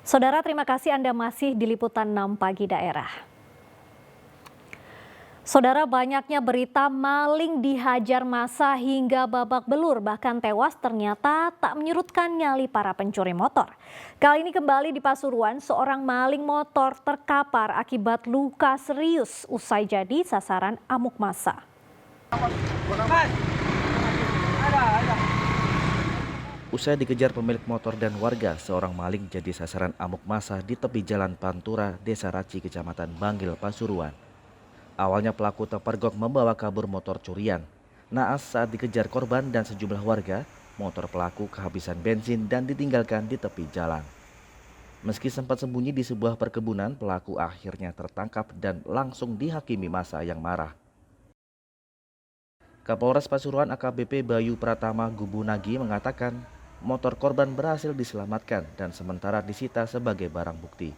Saudara, terima kasih Anda masih di Liputan 6 Pagi Daerah. Saudara, banyaknya berita maling dihajar massa hingga babak belur bahkan tewas ternyata tak menyurutkan nyali para pencuri motor. Kali ini kembali di Pasuruan, seorang maling motor terkapar akibat luka serius usai jadi sasaran amuk massa. Usai dikejar pemilik motor dan warga, seorang maling jadi sasaran amuk massa di tepi jalan Pantura, Desa Raci, Kecamatan Banggil, Pasuruan. Awalnya pelaku terpergok membawa kabur motor curian. Naas saat dikejar korban dan sejumlah warga, motor pelaku kehabisan bensin dan ditinggalkan di tepi jalan. Meski sempat sembunyi di sebuah perkebunan, pelaku akhirnya tertangkap dan langsung dihakimi massa yang marah. Kapolres Pasuruan AKBP Bayu Pratama Gubunagi mengatakan motor korban berhasil diselamatkan dan sementara disita sebagai barang bukti.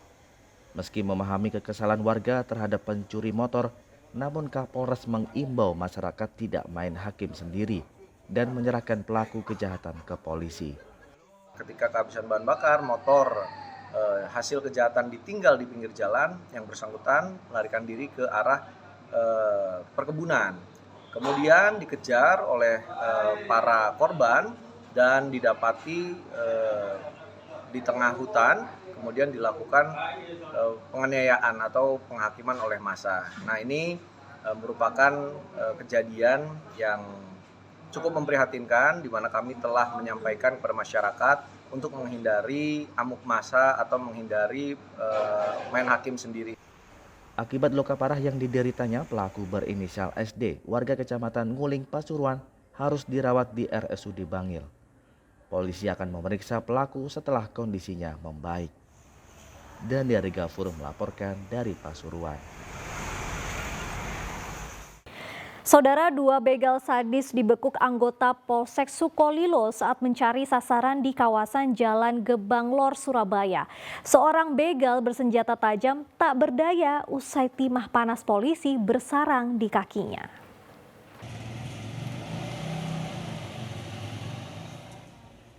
Meski memahami kekesalan warga terhadap pencuri motor, namun Kapolres mengimbau masyarakat tidak main hakim sendiri dan menyerahkan pelaku kejahatan ke polisi. Ketika kehabisan bahan bakar, motor hasil kejahatan ditinggal di pinggir jalan, yang bersangkutan melarikan diri ke arah perkebunan. Kemudian dikejar oleh para korban dan didapati di tengah hutan, kemudian dilakukan penganiayaan atau penghakiman oleh massa. Nah, ini merupakan kejadian yang cukup memprihatinkan, di mana kami telah menyampaikan kepada masyarakat untuk menghindari amuk massa atau menghindari main hakim sendiri. Akibat luka parah yang dideritanya, pelaku berinisial SD, warga Kecamatan Nguling, Pasuruan, harus dirawat di RSUD Bangil. Polisi akan memeriksa pelaku setelah kondisinya membaik. Dan dari Gafur melaporkan dari Pasuruan. Saudara, 2 begal sadis dibekuk anggota Polsek Sukolilo saat mencari sasaran di kawasan Jalan Gebang Lor, Surabaya. Seorang begal bersenjata tajam tak berdaya usai timah panas polisi bersarang di kakinya.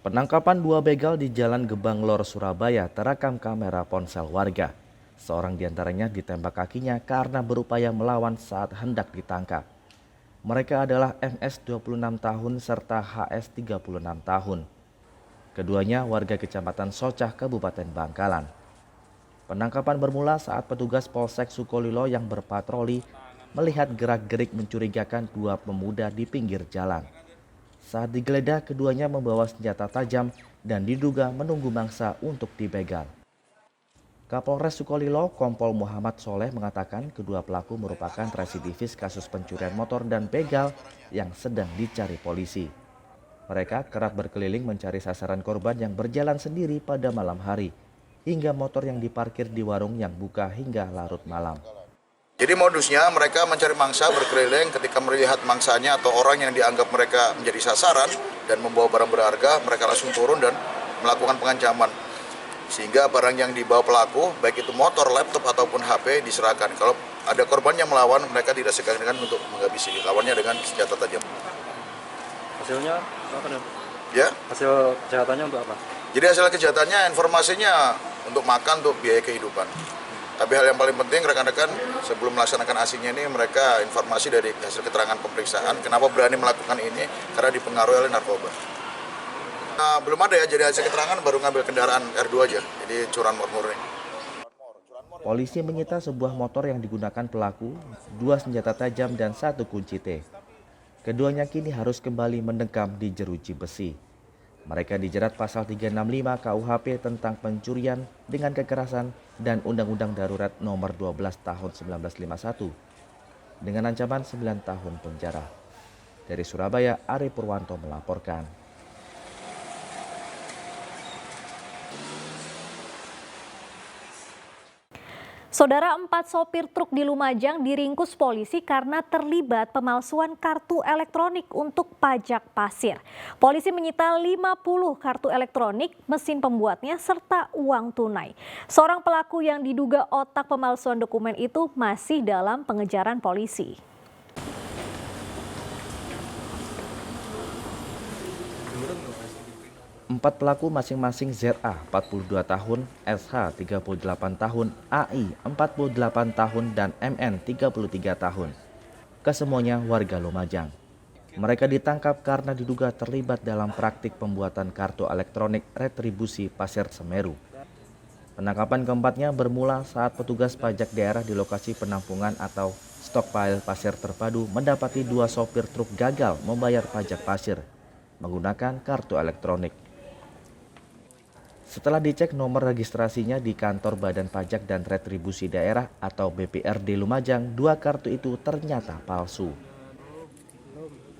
Penangkapan 2 begal di Jalan Gebang Lor, Surabaya terekam kamera ponsel warga. Seorang diantaranya ditembak kakinya karena berupaya melawan saat hendak ditangkap. Mereka adalah MS 26 tahun serta HS 36 tahun. Keduanya warga Kecamatan Socah, Kabupaten Bangkalan. Penangkapan bermula saat petugas Polsek Sukolilo yang berpatroli melihat gerak-gerik mencurigakan 2 pemuda di pinggir jalan. Saat digeledah, keduanya membawa senjata tajam dan diduga menunggu mangsa untuk dibegal. Kapolres Sukolilo, Kompol Muhammad Soleh mengatakan kedua pelaku merupakan residivis kasus pencurian motor dan begal yang sedang dicari polisi. Mereka kerap berkeliling mencari sasaran korban yang berjalan sendiri pada malam hari, hingga motor yang diparkir di warung yang buka hingga larut malam. Jadi modusnya mereka mencari mangsa berkeliling, ketika melihat mangsanya atau orang yang dianggap mereka menjadi sasaran dan membawa barang berharga, mereka langsung turun dan melakukan pengancaman. Sehingga barang yang dibawa pelaku, baik itu motor, laptop ataupun HP diserahkan. Kalau ada korban yang melawan, mereka tidak segan-segan untuk menghabisi lawannya dengan senjata tajam. Hasilnya apa nih? Ya. Hasil kejahatannya untuk apa? Jadi hasil kejahatannya informasinya untuk makan, untuk biaya kehidupan. Tapi hal yang paling penting rekan-rekan sebelum melaksanakan aksinya ini mereka informasi dari hasil keterangan pemeriksaan kenapa berani melakukan ini karena dipengaruhi oleh narkoba. Nah, belum ada ya, jadi hasil keterangan baru ngambil kendaraan R2 aja, jadi curanmor murni. Polisi menyita sebuah motor yang digunakan pelaku, 2 senjata tajam dan 1 kunci T. Keduanya kini harus kembali mendekam di jeruji besi. Mereka dijerat pasal 365 KUHP tentang pencurian dengan kekerasan dan Undang-Undang Darurat Nomor 12 Tahun 1951 dengan ancaman 9 tahun penjara. Dari Surabaya, Ari Purwanto melaporkan. Saudara, 4 sopir truk di Lumajang diringkus polisi karena terlibat pemalsuan kartu elektronik untuk pajak pasir. Polisi menyita 50 kartu elektronik, mesin pembuatnya, serta uang tunai. Seorang pelaku yang diduga otak pemalsuan dokumen itu masih dalam pengejaran polisi. 4 4 pelaku masing-masing ZA 42 tahun, SH 38 tahun, AI 48 tahun, dan MN 33 tahun. Kesemuanya warga Lumajang. Mereka ditangkap karena diduga terlibat dalam praktik pembuatan kartu elektronik retribusi Pasir Semeru. Penangkapan keempatnya bermula saat petugas pajak daerah di lokasi penampungan atau stockpile pasir terpadu mendapati 2 sopir truk gagal membayar pajak pasir menggunakan kartu elektronik. Setelah dicek nomor registrasinya di kantor Badan Pajak dan Retribusi Daerah atau BPRD Lumajang, 2 kartu itu ternyata palsu.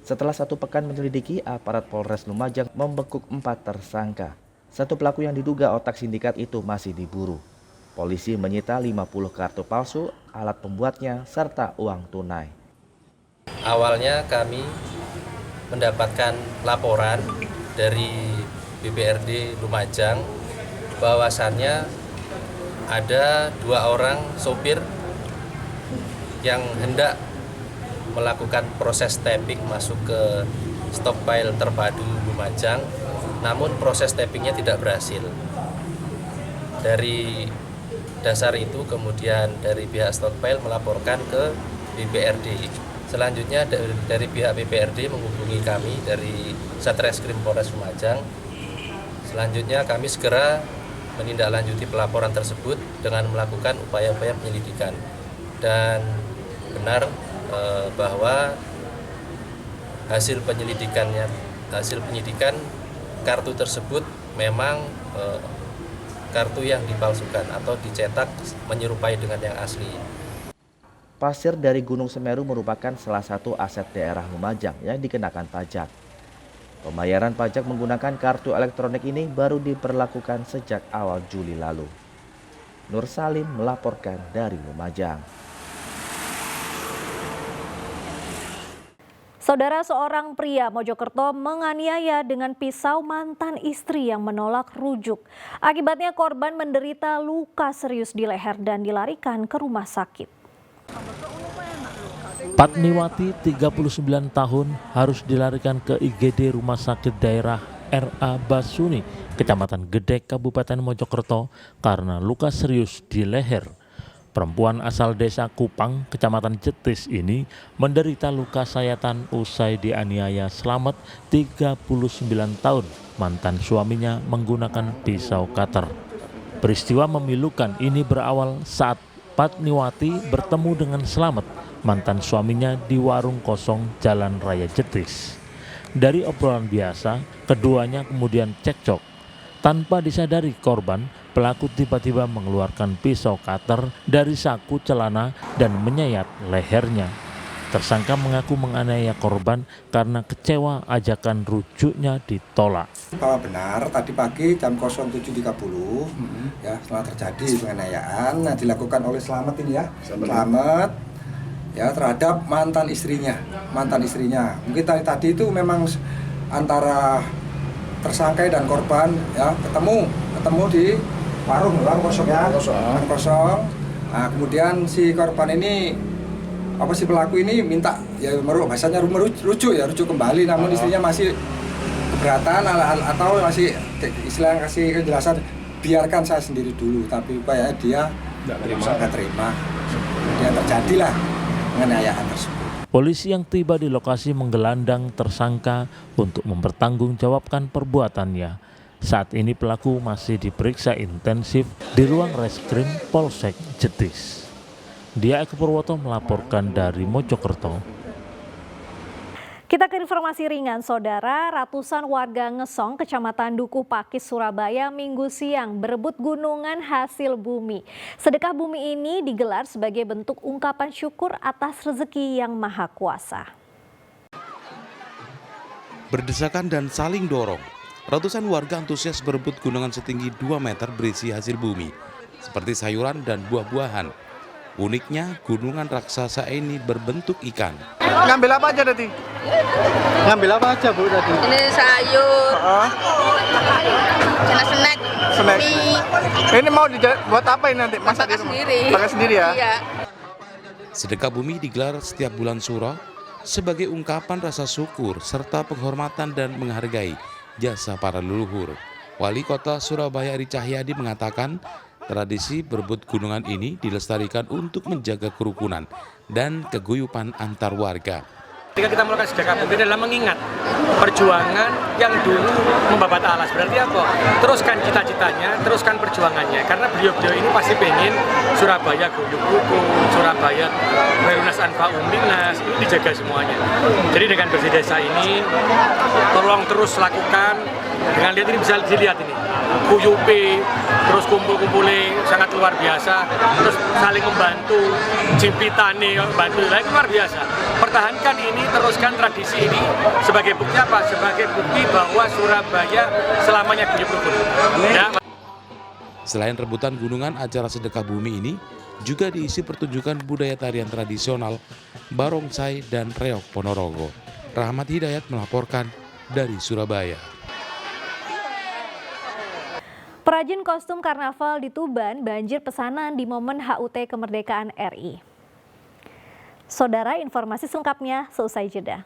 Setelah 1 pekan menyelidiki, aparat Polres Lumajang membekuk 4 tersangka. 1 pelaku yang diduga otak sindikat itu masih diburu. Polisi menyita 50 kartu palsu, alat pembuatnya, serta uang tunai. Awalnya kami mendapatkan laporan dari BPRD Lumajang bahwasannya ada 2 orang sopir yang hendak melakukan proses tapping masuk ke stockpile terpadu Lumajang, namun proses tappingnya tidak berhasil. Dari dasar itu kemudian dari pihak stockpile melaporkan ke BPRD. Selanjutnya dari pihak BPRD menghubungi kami dari Satreskrim Polres Lumajang. Selanjutnya kami segera menindaklanjuti pelaporan tersebut dengan melakukan upaya-upaya penyelidikan. Dan benar bahwa hasil penyidikan kartu tersebut memang kartu yang dipalsukan atau dicetak menyerupai dengan yang asli. Pasir dari Gunung Semeru merupakan salah satu aset daerah Lumajang yang dikenakan pajak. Pembayaran pajak menggunakan kartu elektronik ini baru diberlakukan sejak awal Juli lalu. Nur Salim melaporkan dari Lumajang. Saudara, seorang pria Mojokerto menganiaya dengan pisau mantan istri yang menolak rujuk. Akibatnya korban menderita luka serius di leher dan dilarikan ke rumah sakit. Patniwati 39 tahun harus dilarikan ke IGD Rumah Sakit Daerah RA Basuni, Kecamatan Gedek, Kabupaten Mojokerto karena luka serius di leher. Perempuan asal desa Kupang, Kecamatan Jetis ini menderita luka sayatan usai dianiaya Slamet 39 tahun mantan suaminya menggunakan pisau cutter. Peristiwa memilukan ini berawal saat Patniwati bertemu dengan Slamet, mantan suaminya di warung kosong Jalan Raya Jetis. Dari obrolan biasa, keduanya kemudian cekcok. Tanpa disadari korban, pelaku tiba-tiba mengeluarkan pisau cutter dari saku celana dan menyayat lehernya. Tersangka mengaku menganiaya korban karena kecewa ajakan rujuknya ditolak. Bahwa benar tadi pagi jam 07.30 ya setelah terjadi penganiayaan dilakukan oleh Slamet ini ya. Slamet ya terhadap mantan istrinya. Mungkin tadi itu memang antara tersangka dan korban ya ketemu di warung kosong ya. Warung kosong. Nah, kemudian si korban ini si pelaku ini minta ya bahasanya rujuk kembali, namun istrinya masih keberatan atau masih istilah kasih kejelasan biarkan saya sendiri dulu, tapi kayaknya dia nggak terima. Dia terjadilah penganiayaan tersebut. Polisi yang tiba di lokasi menggelandang tersangka untuk mempertanggungjawabkan perbuatannya. Saat ini pelaku masih diperiksa intensif di ruang reskrim Polsek Jetis. Dia Eko Purwoto melaporkan dari Mojokerto. Kita ke informasi ringan, Saudara. Ratusan warga Ngesong, Kecamatan Dukuh Pakis, Surabaya, Minggu siang berebut gunungan hasil bumi. Sedekah bumi ini digelar sebagai bentuk ungkapan syukur atas rezeki yang maha kuasa. Berdesakan dan saling dorong, ratusan warga antusias berebut gunungan setinggi 2 meter berisi hasil bumi, seperti sayuran dan buah-buahan. Uniknya, gunungan raksasa ini berbentuk ikan. Ngambil apa aja tadi? Ngambil apa aja Bu tadi? Ini sayur, snack, mie. Ini mau buat apa ini nanti? Masak sendiri. Pakai sendiri ya? Iya. Sedekah bumi digelar setiap bulan Suro sebagai ungkapan rasa syukur serta penghormatan dan menghargai jasa para leluhur. Wali Kota Surabaya Eri Cahyadi mengatakan tradisi berebut gunungan ini dilestarikan untuk menjaga kerukunan dan keguyupan antar warga. Ketika kita melakukan sedekah bumi adalah mengingat perjuangan yang dulu membabat alas. Berarti apa? Teruskan cita-citanya, teruskan perjuangannya. Karena beliau-beliau ini pasti pengen Surabaya guyub rukun, Surabaya Khairun-nas anfa'un linnas, ini dijaga semuanya. Jadi dengan bersih desa ini, tolong terus lakukan. Dengan lihat ini bisa dilihat ini, kuyupi, terus kumpul-kumpulnya sangat luar biasa, terus saling membantu, jimpitane, bantu, itu luar biasa. Pertahankan ini, teruskan tradisi ini sebagai bukti apa? Sebagai bukti bahwa Surabaya selamanya guyub rukun. Ya. Selain rebutan gunungan, acara sedekah bumi ini juga diisi pertunjukan budaya tarian tradisional, barongsai dan reok Ponorogo. Rahmat Hidayat melaporkan dari Surabaya. Perajin kostum karnaval di Tuban banjir pesanan di momen HUT kemerdekaan RI. Saudara, informasi selengkapnya seusai jeda.